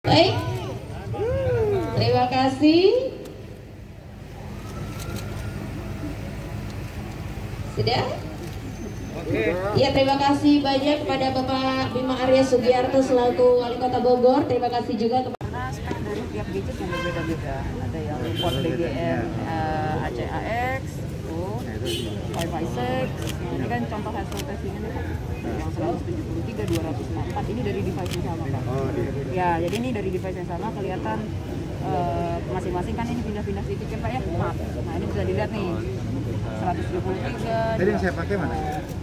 Baik, terima kasih. Sudah? Oke. Ya, terima kasih banyak kepada Bapak Bima Arya Sugiarto selaku Wali Kota Bogor. Terima kasih juga kepada Spek dari tiap gadget yang berbeda-beda. Ada yang import BGN ACAX, Wi-Fi 6. Ini kan contoh hasil testingnya nih, yang 173, 204. Ini dari device yang sama, Pak. Ya, jadi ini dari device yang sama kelihatan masing-masing kan ini pindah-pindah sedikit ya, Pak ya. Nah, ini bisa dilihat nih. 173. Tadi yang saya pakai mana?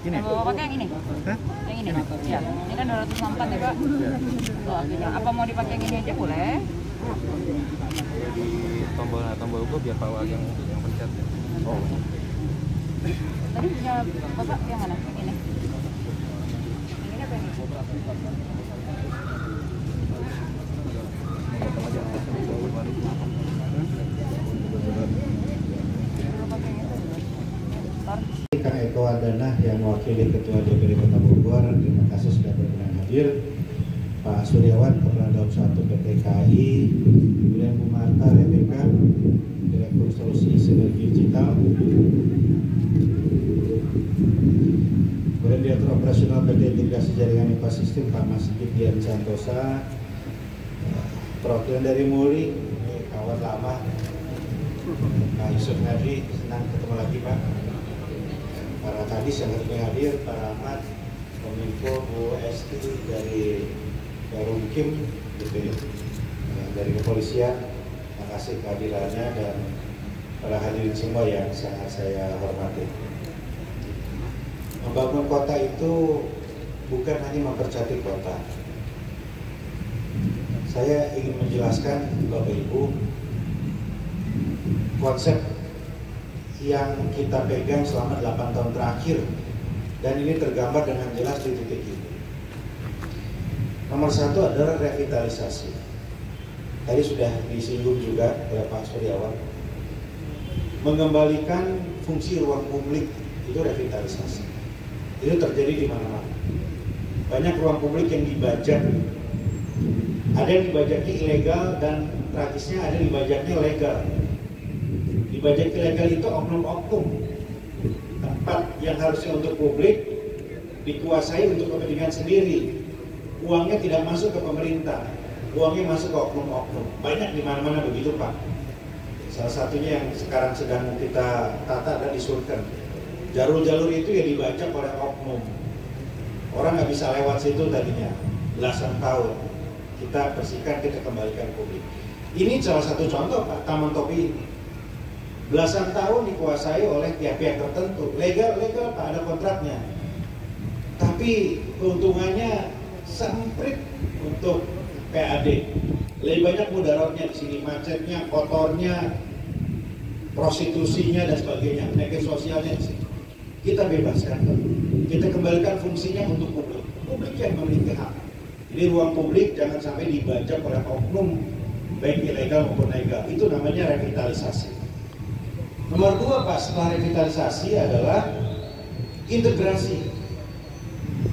Ini. Mau pakai yang ini? Hah? Yang ini. Ya, ini kan 264 ya, Pak. Tuh, akhirnya. Apa mau dipakai yang ini aja boleh? Di tombol gua biar Pak yang pencet. Oh. Tadi punya Bapak yang mana? Yang ini. Yang ini apa yang ini? Kang Eko Wardana yang mewakili Ketua DPD Kota Bogor, terima kasih sudah berkenan hadir. Pak Suryawan, Kepala Daob 1 PT KAI, kemudian Bu Marta Rebeka, Direktur Solusi Sinergi Digital, kemudian Direktur Operasional PT Integrasi Jaringan Infrasistem Pak Masjid Dian Santosa, perwakilan dari MULI, kawan lama, Pak Yusuf Hadi, senang ketemu lagi Pak. Para kadis yang hadir, Pak Rahmat, Kominfo, Bu Esti dari Rumkim, gitu ya, dari kepolisian. Terima kasih kehadirannya dan para hadirin semua yang sangat saya hormati. Membangun kota itu bukan hanya mempercantik kota. Saya ingin menjelaskan Bapak Ibu, konsep yang kita pegang selama 8 tahun terakhir, dan ini tergambar dengan jelas di titik ini. Nomor satu adalah revitalisasi. Tadi sudah disinggung juga oleh Pak Suryawan, mengembalikan fungsi ruang publik itu revitalisasi. Itu terjadi di mana-mana. Banyak ruang publik yang dibajak, ada yang dibajaknya ilegal dan tragisnya ada yang dibajaknya legal. Dibajak ilegal itu oknum-oknum, tempat yang harusnya untuk publik dikuasai untuk kepentingan sendiri. Uangnya tidak masuk ke pemerintah, uangnya masuk ke oknum-oknum. Banyak di mana-mana begitu Pak. Salah satunya yang sekarang sedang kita tata adalah di Sultan. Jalur-jalur itu ya dibajak oleh oknum. Orang nggak bisa lewat situ tadinya, belasan tahun. Kita bersihkan, kita kembalikan publik. Ini salah satu contoh Pak, Taman Topi ini. Belasan tahun dikuasai oleh pihak-pihak tertentu, legal Pak, ada kontraknya. Tapi keuntungannya semprit untuk PAD. Lebih banyak mudaratnya di sini, macetnya, kotornya, prostitusinya dan sebagainya, efek sosialnya di sini. Kita bebaskan, kita kembalikan fungsinya untuk publik. Publik yang memiliki hak. Jadi ruang publik jangan sampai dibajak oleh oknum, baik ilegal maupun legal. Itu namanya revitalisasi. Nomor dua Pak, setelah revitalisasi adalah integrasi.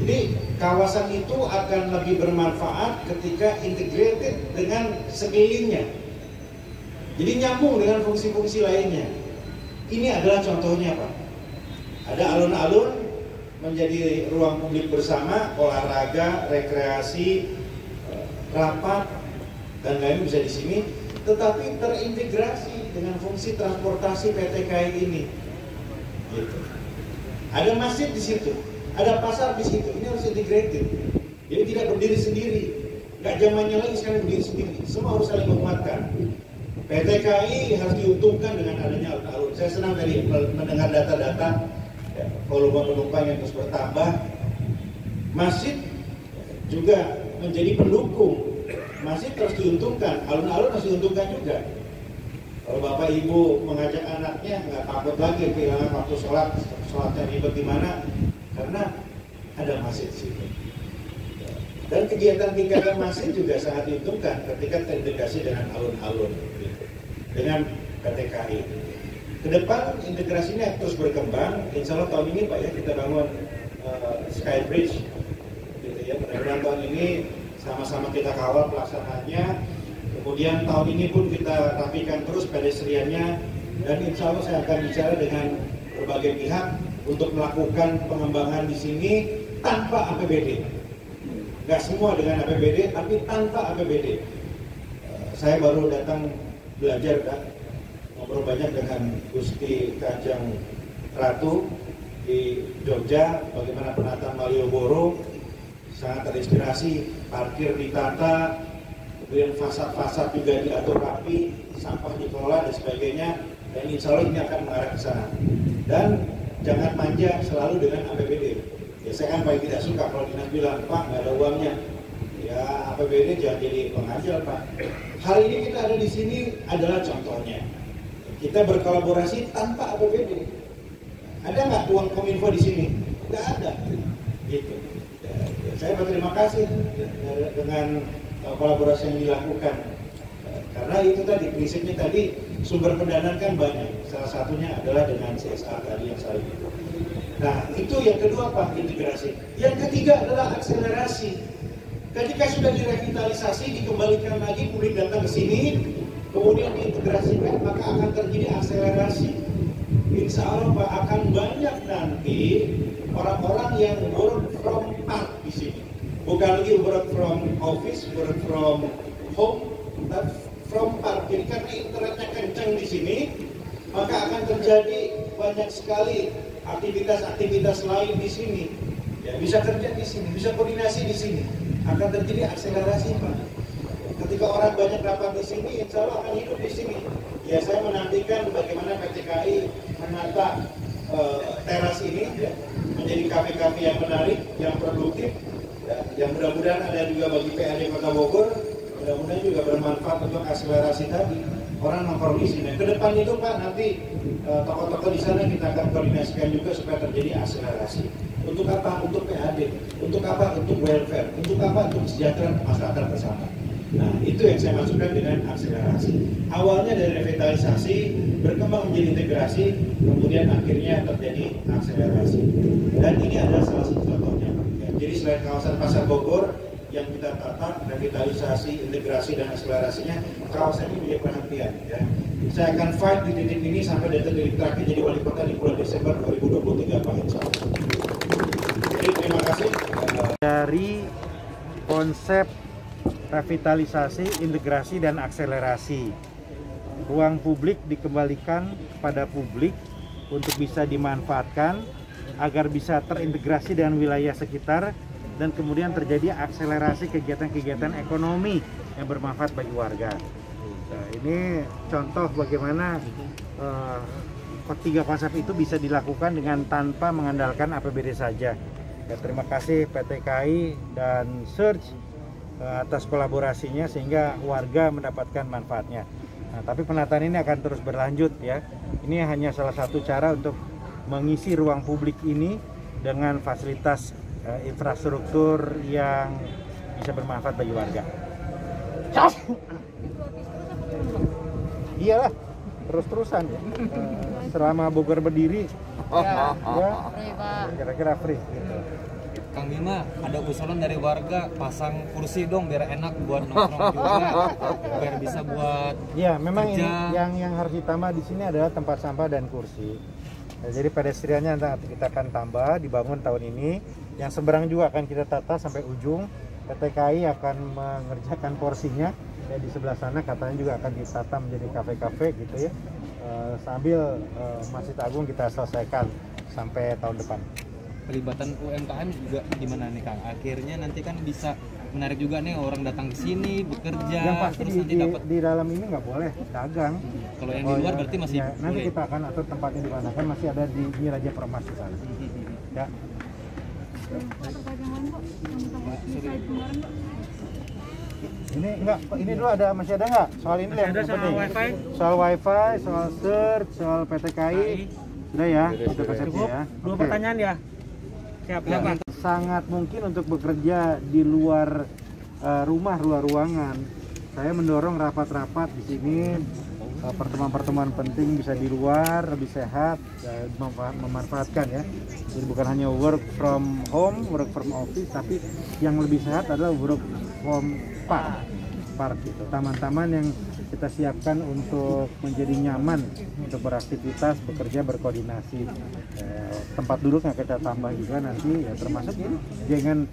Jadi kawasan itu akan lebih bermanfaat ketika integrated dengan sekelilingnya. Jadi nyambung dengan fungsi-fungsi lainnya. Ini adalah contohnya Pak. Ada alun-alun menjadi ruang publik bersama, olahraga, rekreasi, rapat, dan lain bisa di sini. Tetapi terintegrasi dengan fungsi transportasi PT KAI ini. Gitu. Ada masjid di situ, ada pasar di situ. Ini harus integrated. Jadi tidak berdiri sendiri. Nggak zamannya lagi sekarang berdiri sendiri. Semua harus saling menguatkan. PT KAI harus diuntungkan dengan adanya alun-alun. Saya senang tadi mendengar data-data ya, volume penumpang yang terus bertambah. Masjid juga menjadi pendukung. Masih terus diuntungkan, alun-alun harus diuntungkan juga. Kalau Bapak Ibu mengajak anaknya nggak takut lagi kehilangan waktu sholatnya ribet di mana, karena ada masjid di situ. Dan kegiatan-kegiatan masjid juga sangat diuntungkan ketika terintegrasi dengan alun-alun, gitu, dengan PT KAI. Kedepan integrasinya terus berkembang. Insya Allah tahun ini Pak ya kita bangun Skybridge, gitu ya. Mudah-mudahan tahun ini sama-sama kita kawal pelaksanaannya. Kemudian tahun ini pun kita rapikan terus pedestriannya, dan insya Allah saya akan bicara dengan berbagai pihak untuk melakukan pengembangan di sini tanpa APBD. Nggak semua dengan APBD, tapi tanpa APBD. Saya baru datang belajar dan ngobrol banyak dengan Gusti Kanjeng Ratu di Jogja, bagaimana penataan Malioboro, sangat terinspirasi, parkir ditata, kemudian fasad-fasad juga diatur rapi, sampah dikelola dan sebagainya, dan insya Allah ini akan mengarah ke sana. Dan jangan manja selalu dengan APBD. Ya saya kan paling tidak suka kalau dinas bilang, Pak nggak ada uangnya. Ya APBD jangan jadi pengajal Pak. Hari ini kita ada di sini adalah contohnya. Kita berkolaborasi tanpa APBD. Ada nggak uang Kominfo di sini? Nggak ada. Gitu. Ya, saya berterima kasih dengan kolaborasi yang dilakukan. Karena itu tadi prinsipnya tadi sumber pendanaan kan banyak. Salah satunya adalah dengan CSR tadi yang saya itu. Nah itu yang kedua Pak, integrasi. Yang ketiga adalah akselerasi. Ketika sudah direvitalisasi, dikembalikan lagi, publik datang ke sini, kemudian diintegrasikan, maka akan terjadi akselerasi. Insya Allah Pak, akan banyak nanti orang-orang yang work from park di sini. Bukan lagi work from office, work from home, tapi from park. Jadi karena internetnya kencang di sini, maka akan terjadi banyak sekali aktivitas-aktivitas lain di sini. Ya, bisa kerja di sini, bisa koordinasi di sini. Akan terjadi akselerasi Pak. Ketika orang banyak dapat di sini, insya Allah akan hidup di sini. Ya saya menantikan bagaimana PT KAI menata teras ini ya, menjadi kafe-kafe yang menarik, yang produktif, ya, yang mudah-mudahan ada juga bagi PAD Kota Bogor, mudah-mudahan juga bermanfaat untuk akselerasi tadi. Orang nongkrong di sini. Ke depan itu Pak, nanti tokoh-tokoh di sana kita akan koordinasikan juga supaya terjadi akselerasi. Untuk apa? Untuk PAD. Untuk apa? Untuk welfare. Untuk apa? Untuk kesejahteraan masyarakat bersama. Nah, itu yang saya maksudkan dengan akselerasi. Awalnya dari revitalisasi, berkembang menjadi integrasi, kemudian akhirnya terjadi akselerasi. Dan ini adalah salah satu contohnya. Ya, jadi selain kawasan Pasar Bogor yang kita tata, revitalisasi, integrasi, dan akselerasinya, kawasan ini menjadi perhatian. Ya. Saya akan fight di titik ini sampai detik terakhir jadi wali kota di bulan Desember 2023 Pak Insya Allah. Jadi terima kasih. Dari konsep revitalisasi, integrasi, dan akselerasi, ruang publik dikembalikan kepada publik untuk bisa dimanfaatkan agar bisa terintegrasi dengan wilayah sekitar dan kemudian terjadi akselerasi kegiatan-kegiatan ekonomi yang bermanfaat bagi warga. Nah, ini contoh bagaimana ketiga konsep itu bisa dilakukan dengan tanpa mengandalkan APBD saja. Ya, terima kasih PT KAI dan Search atas kolaborasinya sehingga warga mendapatkan manfaatnya. Nah, tapi penataan ini akan terus berlanjut ya. Ini hanya salah satu cara untuk mengisi ruang publik ini dengan fasilitas infrastruktur yang bisa bermanfaat bagi warga. Iyalah, terus-terusan selama Bogor berdiri ya kira-kira free gitu. Kang Bima, ada usulan dari warga pasang kursi dong biar enak buat nongkrong juga, biar bisa buat ya memang kerja. Ini yang harus ditambah di sini adalah tempat sampah dan kursi. Nah, jadi pedestriannya kita akan tambah, dibangun tahun ini. Yang seberang juga akan kita tata sampai ujung. PT KAI akan mengerjakan porsinya. Ya, di sebelah sana katanya juga akan ditata menjadi kafe-kafe gitu ya. Sambil Masjid Agung kita selesaikan sampai tahun depan. Pelibatan UMKM juga gimana nih Kang? Akhirnya nanti kan bisa menarik juga nih orang datang ke sini bekerja. Yang pasti terus nanti dapat di dalam ini nggak boleh dagang. Kalau yang di luar berarti masih ya, nanti boleh. kita akan atur tempatnya di mana, kan masih ada di Raja Permas di sana. Ya. Ini enggak, ini dulu masih ada nggak? Soal ini yang penting. Soal wifi, soal search, soal PT KAI. Sudah ya, sudah persepsi ya. Dua pertanyaan ya. Siap, Ya, sangat mungkin untuk bekerja di luar rumah, luar ruangan. Saya mendorong rapat-rapat di sini pertemuan-pertemuan penting bisa di luar, lebih sehat, memanfaatkan ya. Jadi bukan hanya work from home, work from office, tapi yang lebih sehat adalah work from park gitu. Taman-taman yang kita siapkan untuk menjadi nyaman untuk beraktivitas, bekerja, berkoordinasi. Tempat duduk yang kita tambah juga nanti ya, termasuk ini jangan